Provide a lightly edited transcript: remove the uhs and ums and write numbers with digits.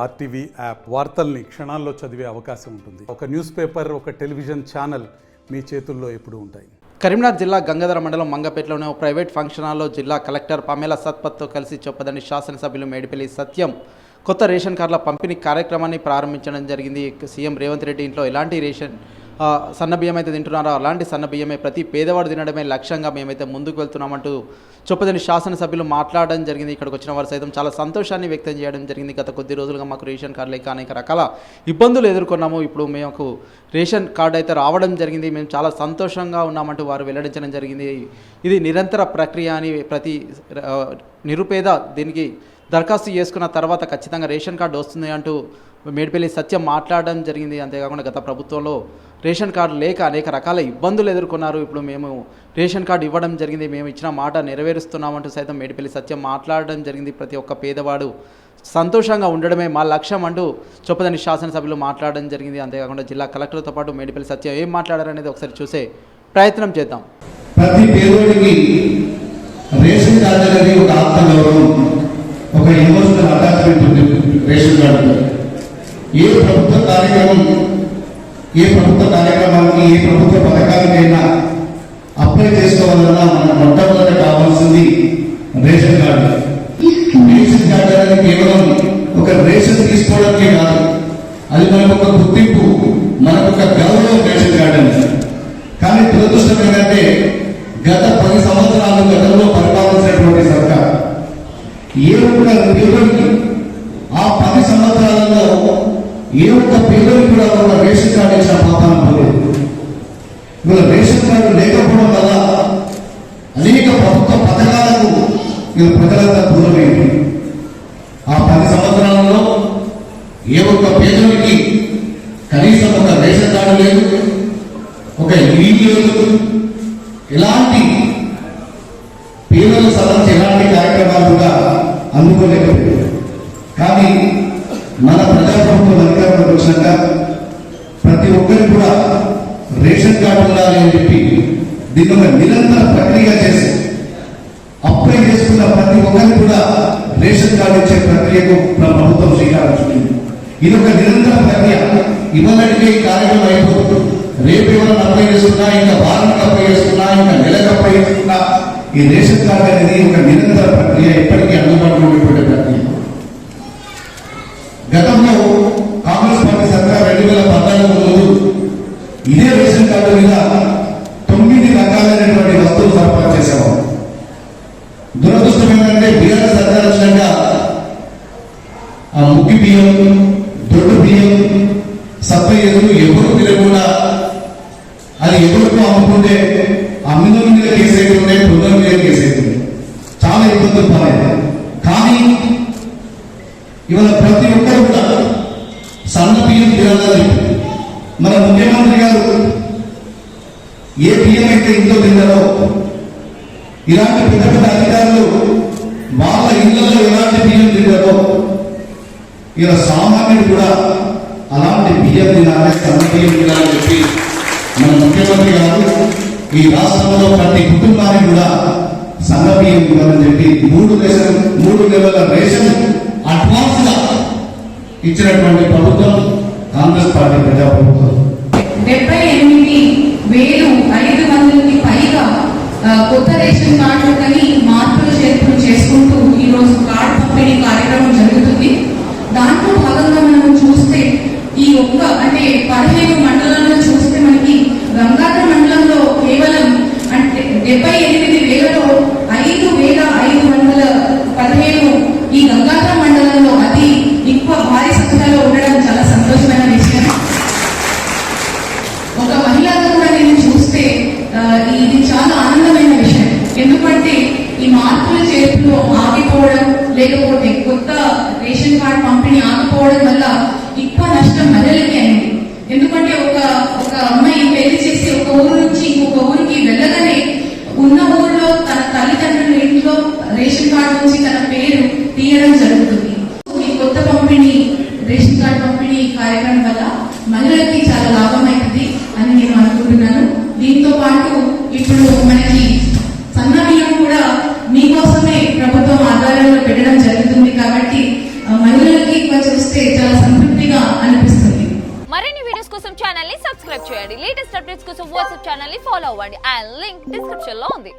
RTV app వార్తల్ని క్షణాల్లో చదివే అవకాశం ఉంటుంది. ఒక న్యూస్ పేపర్, ఒక టెలివిజన్ ఛానల్ మీ చేతుల్లో ఎప్పుడూ ఉంటాయి. కరీంనగర్ జిల్లా గంగాధర మండలం మంగపేటలోని ఒక ప్రైవేట్ ఫంక్షన్ హాల్లో జిల్లా కలెక్టర్ పమేలా సత్పత్తో కలిసి చొప్పదండి శాసనసభ్యులు మేడిపల్లి సత్యం కొత్త రేషన్ కార్డుల పంపిణీ కార్యక్రమాన్ని ప్రారంభించడం జరిగింది. సీఎం రేవంత్ రెడ్డి ఇంట్లో ఎలాంటి రేషన్ సన్నబియ్యం అయితే తింటున్నారో అలాంటి సన్నబియ్యమే ప్రతి పేదవాడు తినడమే లక్ష్యంగా మేమైతే ముందుకు వెళ్తున్నామంటూ చొప్పదండి శాసనసభ్యులు మాట్లాడడం జరిగింది. ఇక్కడికి వచ్చిన వారు సైతం చాలా సంతోషాన్ని వ్యక్తం చేయడం జరిగింది. గత కొద్ది రోజులుగా మాకు రేషన్ కార్డు లేక అనేక రకాల ఇబ్బందులు ఎదుర్కొన్నాము. ఇప్పుడు మేము రేషన్ కార్డు అయితే రావడం జరిగింది. మేము చాలా సంతోషంగా ఉన్నామంటూ వారు వెల్లడించడం జరిగింది. ఇది నిరంతర ప్రక్రియ అని ప్రతి నిరుపేద దీనికి దరఖాస్తు చేసుకున్న తర్వాత ఖచ్చితంగా రేషన్ కార్డు వస్తుంది అంటూ మేడిపల్లి సత్యం మాట్లాడడం జరిగింది. అంతేకాకుండా గత ప్రభుత్వంలో రేషన్ కార్డు లేక అనేక రకాల ఇబ్బందులు ఎదుర్కొన్నారు. ఇప్పుడు మేము రేషన్ కార్డు ఇవ్వడం జరిగింది, మేము ఇచ్చిన మాట నెరవేరుస్తున్నామంటూ సైతం మేడిపల్లి సత్యం మాట్లాడడం జరిగింది. ప్రతి ఒక్క పేదవాడు సంతోషంగా ఉండడమే మా లక్ష్యం అంటూ చొప్పదండి శాసనసభ్యులు మాట్లాడడం జరిగింది. అంతేకాకుండా జిల్లా కలెక్టర్తో పాటు మేడిపల్లి సత్యం ఏం మాట్లాడారనేది ఒకసారి చూసే ప్రయత్నం చేద్దాం. ప్రతి పేదోడికి రేషన్ కార్డు అనేది ఒక ఆత్మగౌరవం, ఒక ఎమోషనల్ అటాచ్మెంట్ ఉంది రేషన్ కార్డు. ఏ ప్రభుత్వ కార్యక్రమానికి ఏ ప్రభుత్వ పథకానికైనా అప్లై చేసుకోవాలన్నా మనకు మొట్టమొదటి కావాల్సింది రేషన్ కార్డు. రేషన్ కార్డు అనేది కేవలం ఒక రేషన్ తీసుకోవడానికే కాదు, అది మనకు ఒక గుర్తింపు, మనకు ఒక గౌరవం రేషన్ కార్డు అనేది. కానీ దురదృష్టం ఏంటంటే గత 10 సంవత్సరాలు గతంలో పరిపాలించినటువంటి సర్కార్ ఏ ఒక్క పేదోడికి ఆ 10 సంవత్సరాలలో ఏ ఒక్క పేదోడికి కూడా ఒక రేషన్ కార్డు ఇచ్చిన పాపాన పోలేదు. ఇవాళ రేషన్ కార్డు లేకపోవడం వల్ల అనేక ప్రభుత్వ పథకాలకు ప్రజలంతా దూరమైంది. ఆ 10 సంవత్సరాలలో ఏ ఒక్క పేదోడికి కనీసం ఒక రేషన్ కార్డు లేదు, ఒక ఇల్లు లేదు, ఎలాంటి పేదల సంబంధించి ఎలాంటి కార్యక్రమాలు కూడా అందుకోలేకపోయారు. కానీ మన ప్రజాప్రభుత్వం అధికారంలోకి వచ్చినాక ప్రతి ఒక్కరికి కూడా రేషన్ కార్డు ఉండాలి అని చెప్పి దీన్ని ఒక నిరంతర ప్రక్రియ చేసి అప్లై చేసుకున్న ప్రతి ఒక్కరికి కూడా రేషన్ కార్డు ఇచ్చే ప్రక్రియకు ప్రభుత్వం శ్రీకారం చుట్టింది. ఇది ఒక నిరంతర ప్రక్రియ. ఇవ్వడానికి ఈ కార్యక్రమం అయిపోతుంది. రేపు ఎవరైనా అప్లై చేసుకున్నా, ఇంకా వారానికి అప్లై చేసుకున్నా, ఇంకా నెలకు అప్లై చేసుకున్నా ఈ రేషన్ కార్డు అనేది ఒక నిరంతర ప్రక్రియ, ఇప్పటికీ అందుబాటులో ఉన్నటువంటి ప్రక్రియ. గతంలో కాంగ్రెస్ పార్టీ సర్కార్ 2014 ముందు ఇదే రేషన్ కార్డు మీద 9 రకాలైనటువంటి వస్తువులు సరఫరా చేసేవారు. దురదృష్టం ఏంటంటే బీఆర్ఎస్ సర్కార్ వచ్చినాక ఆ ముగ్గి బియ్యం, దొడ్డు బియ్యం సప్లై ఎదురు ఎవరు తిరగకుండా అది ఎవరికో అమ్ముకుంటే అమ్మిన మీద కేసు అవుతుండే, పొందల మీద కేసు అవుతుంది, చాలా ఇబ్బందులు పడేది. కానీ ఇవాళ ప్రతి ఒక్కరు కూడా సన్న బియ్యం తినాలని మన ముఖ్యమంత్రి గారు ఏ బియ్యం అయితే ఇంట్లో తిన్నారో ఇలాంటి పెద్ద పెద్ద అధికారులు వాళ్ళ ఇళ్లలో ఎలాంటి బియ్యం తిన్నారో ఇలా సామాన్యుడు కూడా అలాంటి బియ్యం తినాలి, సన్న బియ్యం తినాలని చెప్పి మన ముఖ్యమంత్రి గారు ఈ రాష్ట్రంలో ప్రతి కుటుంబానికి కూడా సన్న బియ్యం ఇవ్వాలని చెప్పి 3 లెవెల్ల రేషన్ అడ్వాన్స్ గా ఇచ్చినటువంటి ప్రభుత్వం కాంగ్రెస్ పార్టీ ప్రజాప్రభుత్వం. 78,500 పైగా కొత్త రేషన్ కార్డులు కానీ మార్పులు చేర్పులు చేసుకుంటూ ఈ రోజు కార్డు పంపిణీ కార్యక్రమం జరుగుతుంది. దాంట్లో భాగంగా మనం చూస్తే ఈ ఒక్క అంటే 15 మండలాల్లో చూస్తే మనకి గంగాధర మండలంలో కేవలం అంటే 78,000లో 5,515 ఈ గంగాధర మండలంలో అతి ఎక్కువ భారీ సంఖ్యలో ఉండడం చాలా సంతోషమైన విషయం. ఒక మహిళగా కూడా నేను చూస్తే ఇది చాలా ఆనందమైన విషయం. ఎందుకంటే ఈ మార్పుల చేర్పులో ఆగిపోవడం, లేకపోతే కొత్త రేషన్ కార్డు పంపిణీ ఆగిపోవడం వల్ల ఎక్కువ నష్టం మహిళలకి అయింది. ఎందుకంటే ఒక అమ్మాయి పెళ్లి చేసి ఒక ఊరు నుంచి ఇంకొక ఊరికి వెళ్ళగానే ఉన్న ఊరిలో తన తల్లిదండ్రుల ఇంట్లో రేషన్ కార్డు నుంచి తన పేరు తీయడం జరుగుతుంది. ఈ కొత్త రేషన్ కార్డు పంపిణీ కార్యక్రమం వల్ల మహిళలకి చాలా లాభం అవుతుంది అని నేను అనుకుంటున్నాను. దీంతో పాటు ఇప్పుడు మనకి సన్న బియ్యం కూడా మీకోసమే ప్రభుత్వం ఆధారంలో పెట్టడం జరుగుతుంది. కాబట్టి మహిళలకి చూస్తే సబ్స్క్రైబ్ చేయండి. లేటెస్ట్ అప్డేట్స్ కోసం వాట్సాప్ ఛానల్ ని ఫాలో అవ్వండి. అండ్ లింక్ డిస్క్రిప్షన్ లో ఉంది.